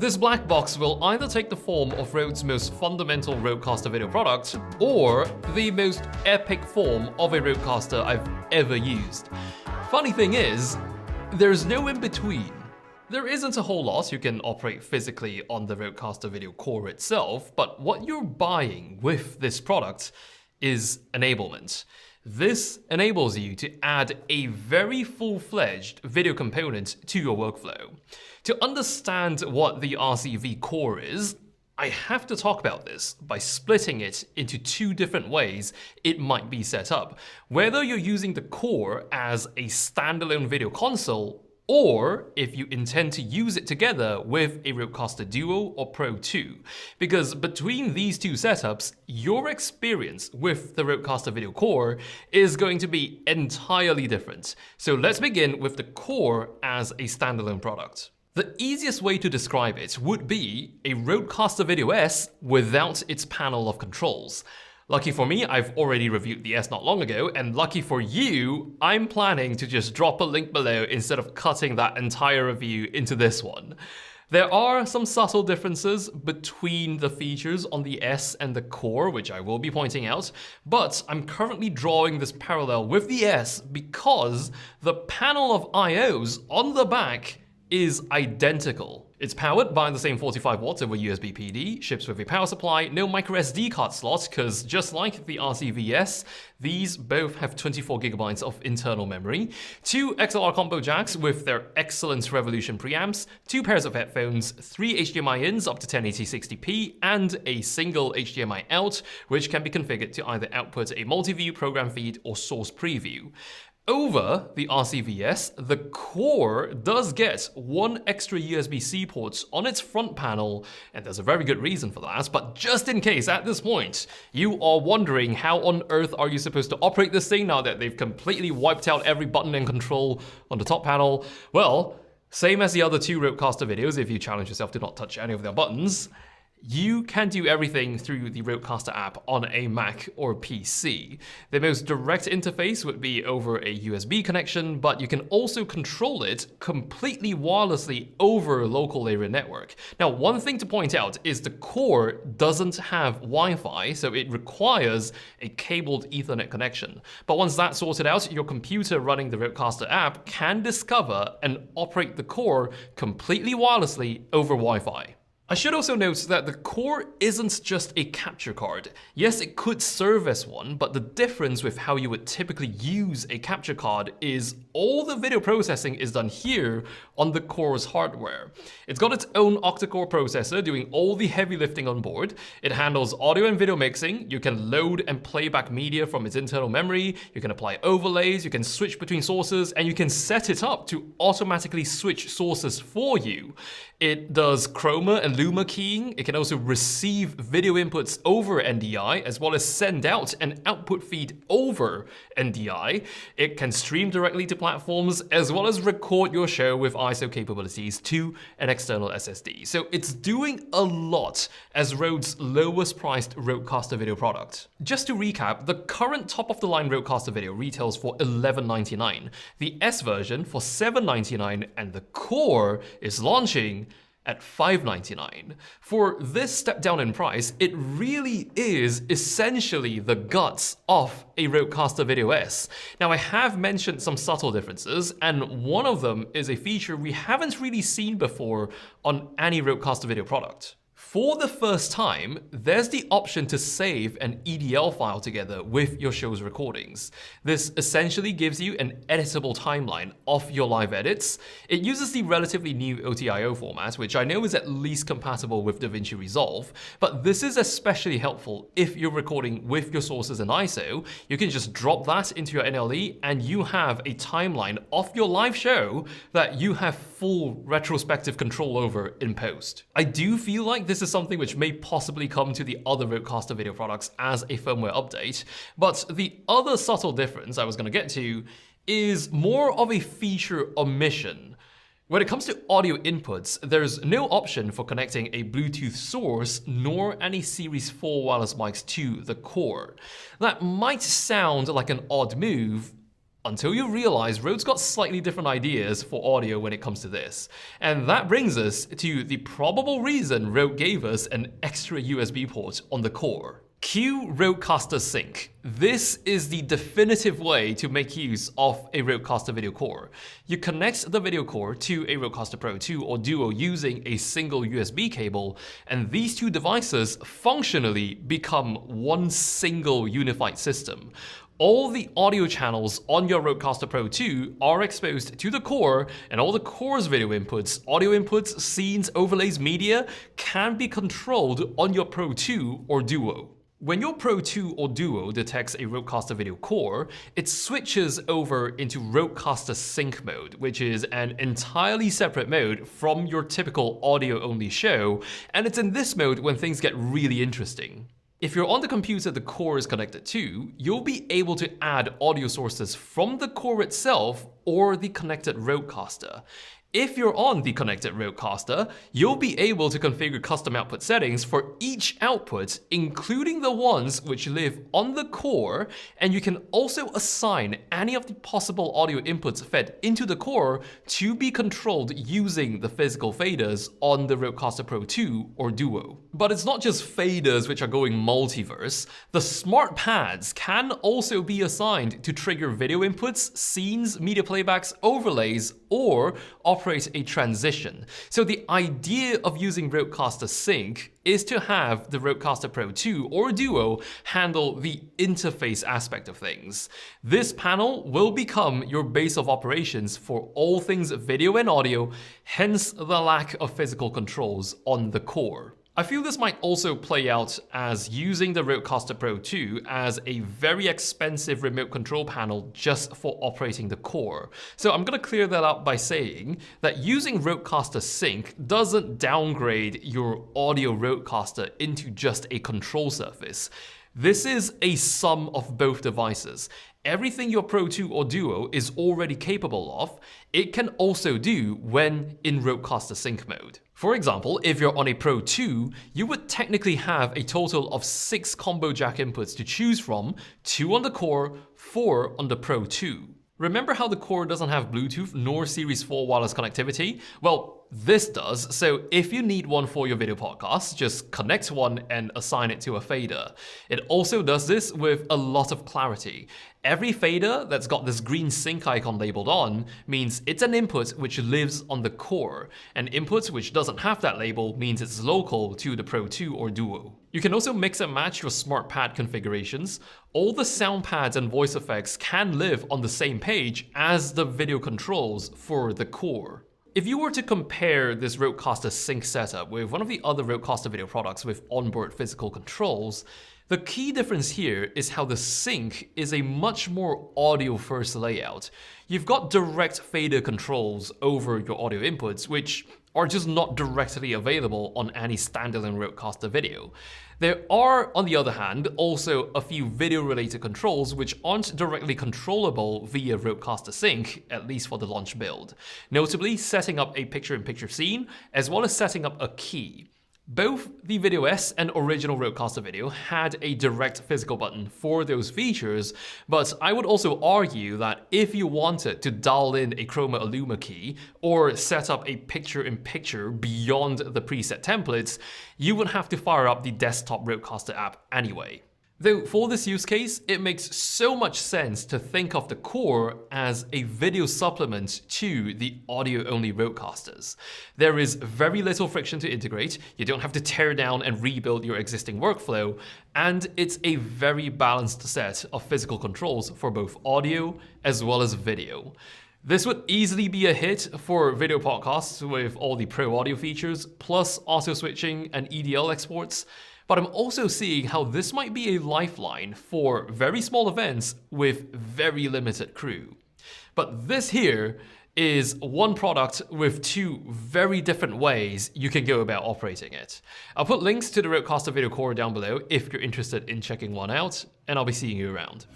This black box will either take the form of Rode's most fundamental Rodecaster video product, or the most epic form of a Rodecaster I've ever used. Funny thing is, there's no in between. There isn't a whole lot you can operate physically on the Rodecaster video core itself, but what you're buying with this product is enablement. This enables you to add a very full-fledged video component to your workflow. To understand what the RCV core is, I have to talk about this by splitting it into two different ways it might be set up. Whether you're using the core as a standalone video console, or if you intend to use it together with a Rodecaster Duo or Pro II. Because between these two setups, your experience with the Rodecaster video core is going to be entirely different. So let's begin with the core as a standalone product. The easiest way to describe it would be a Rodecaster Video S without its panel of controls. Lucky for me, I've already reviewed the S not long ago, and lucky for you, I'm planning to just drop a link below instead of cutting that entire review into this one. There are some subtle differences between the features on the S and the core, which I will be pointing out, but I'm currently drawing this parallel with the S because the panel of IOs on the back is identical. It's powered by the same 45 watts over USB PD, ships with a power supply, no microSD card slot, because just like the RCVS, these both have 24 gigabytes of internal memory, two XLR combo jacks with their excellent Revolution preamps, two pairs of headphones, three HDMI ins up to 1080-60p, and a single HDMI out, which can be configured to either output a multi-view program feed or source preview. Over the RCVS, the core does get one extra USB-C port on its front panel, and there's a very good reason for that, but just in case at this point you are wondering how on earth are you supposed to operate this thing now that they've completely wiped out every button and control on the top panel, well, same as the other two Rodecaster videos, if you challenge yourself to not touch any of their buttons, you can do everything through the Rodecaster app on a Mac or PC. The most direct interface would be over a USB connection, but you can also control it completely wirelessly over local area network. Now, one thing to point out is the core doesn't have Wi-Fi, so it requires a cabled Ethernet connection. But once that's sorted out, your computer running the Rodecaster app can discover and operate the core completely wirelessly over Wi-Fi. I should also note that the core isn't just a capture card. Yes, it could serve as one, but the difference with how you would typically use a capture card is all the video processing is done here on the core's hardware. It's got its own octa-core processor doing all the heavy lifting on board. It handles audio and video mixing. You can load and play back media from its internal memory. You can apply overlays, you can switch between sources, and you can set it up to automatically switch sources for you. It does chroma and luma keying. It can also receive video inputs over NDI, as well as send out an output feed over NDI. It can stream directly to platforms, as well as record your show with ISO capabilities to an external SSD. So it's doing a lot as Rode's lowest priced Rodecaster video product. Just to recap, the current top-of-the-line Rodecaster video retails for $11.99, the S version for $7.99, and the core is launching at $5.99. For this step down in price, it really is essentially the guts of a Rodecaster Video S. Now, I have mentioned some subtle differences, and one of them is a feature we haven't really seen before on any Rodecaster video product. For the first time, there's the option to save an EDL file together with your show's recordings. This essentially gives you an editable timeline of your live edits. It uses the relatively new OTIO format, which I know is at least compatible with DaVinci Resolve, but this is especially helpful if you're recording with your sources in ISO. You can just drop that into your NLE and you have a timeline of your live show that you have full retrospective control over in post. I do feel like this is something which may possibly come to the other Rodecaster video products as a firmware update, but the other subtle difference I was going to get to is more of a feature omission. When it comes to audio inputs, there's no option for connecting a Bluetooth source nor any Series 4 wireless mics to the core. That might sound like an odd move, Until you realize Rode's got slightly different ideas for audio when it comes to this. And that brings us to the probable reason Rode gave us an extra USB port on the core. Cue Rodecaster Sync. This is the definitive way to make use of a Rodecaster video core. You connect the video core to a Rodecaster Pro II or Duo using a single USB cable, and these two devices functionally become one single unified system. All the audio channels on your Rodecaster Pro II are exposed to the core, and all the core's video inputs, audio inputs, scenes, overlays, media can be controlled on your Pro II or Duo. When your Pro II or Duo detects a Rodecaster video core, it switches over into Rodecaster Sync mode, which is an entirely separate mode from your typical audio-only show, and it's in this mode when things get really interesting. If you're on the computer the core is connected to, you'll be able to add audio sources from the core itself or the connected Rodecaster. If you're on the connected Rodecaster, you'll be able to configure custom output settings for each output, including the ones which live on the core, and you can also assign any of the possible audio inputs fed into the core to be controlled using the physical faders on the Rodecaster Pro II or Duo. But it's not just faders which are going multiverse. The smart pads can also be assigned to trigger video inputs, scenes, media playbacks, overlays, or operate a transition. So the idea of using Rodecaster Sync is to have the Rodecaster Pro II or Duo handle the interface aspect of things. This panel will become your base of operations for all things video and audio, hence the lack of physical controls on the core. I feel this might also play out as using the Rodecaster Pro II as a very expensive remote control panel just for operating the core. So I'm going to clear that up by saying that using Rodecaster Sync doesn't downgrade your audio Rodecaster into just a control surface. This is a sum of both devices. Everything your Pro II or Duo is already capable of, it can also do when in Rodecaster Sync mode. For example, if you're on a Pro II, you would technically have a total of 6 combo jack inputs to choose from, 2 on the core, 4 on the Pro II. Remember how the core doesn't have Bluetooth nor Series 4 wireless connectivity? Well, this does, so if you need one for your video podcast, just connect one and assign it to a fader. It also does this with a lot of clarity. Every fader that's got this green sync icon labeled on means it's an input which lives on the core. An input which doesn't have that label means it's local to the Pro II or Duo. You can also mix and match your smart pad configurations. All the sound pads and voice effects can live on the same page as the video controls for the core. If you were to compare this Rodecaster Sync setup with one of the other Rodecaster video products with onboard physical controls, the key difference here is how the Sync is a much more audio-first layout. You've got direct fader controls over your audio inputs, which are just not directly available on any standalone Rodecaster video. There are, on the other hand, also a few video-related controls which aren't directly controllable via Rodecaster Sync, at least for the launch build. Notably, setting up a picture-in-picture scene, as well as setting up a key. Both the Video S and original Rodecaster Video had a direct physical button for those features, but I would also argue that if you wanted to dial in a Chroma Illuma key or set up a picture-in-picture beyond the preset templates, you would have to fire up the desktop Rodecaster app anyway. Though for this use case, it makes so much sense to think of the core as a video supplement to the audio-only Rodecasters. There is very little friction to integrate, you don't have to tear down and rebuild your existing workflow, and it's a very balanced set of physical controls for both audio as well as video. This would easily be a hit for video podcasts with all the pro audio features, plus auto switching and EDL exports. But I'm also seeing how this might be a lifeline for very small events with very limited crew. But this here is one product with 2 very different ways you can go about operating it. I'll put links to the Rodecaster video core down below if you're interested in checking one out, and I'll be seeing you around.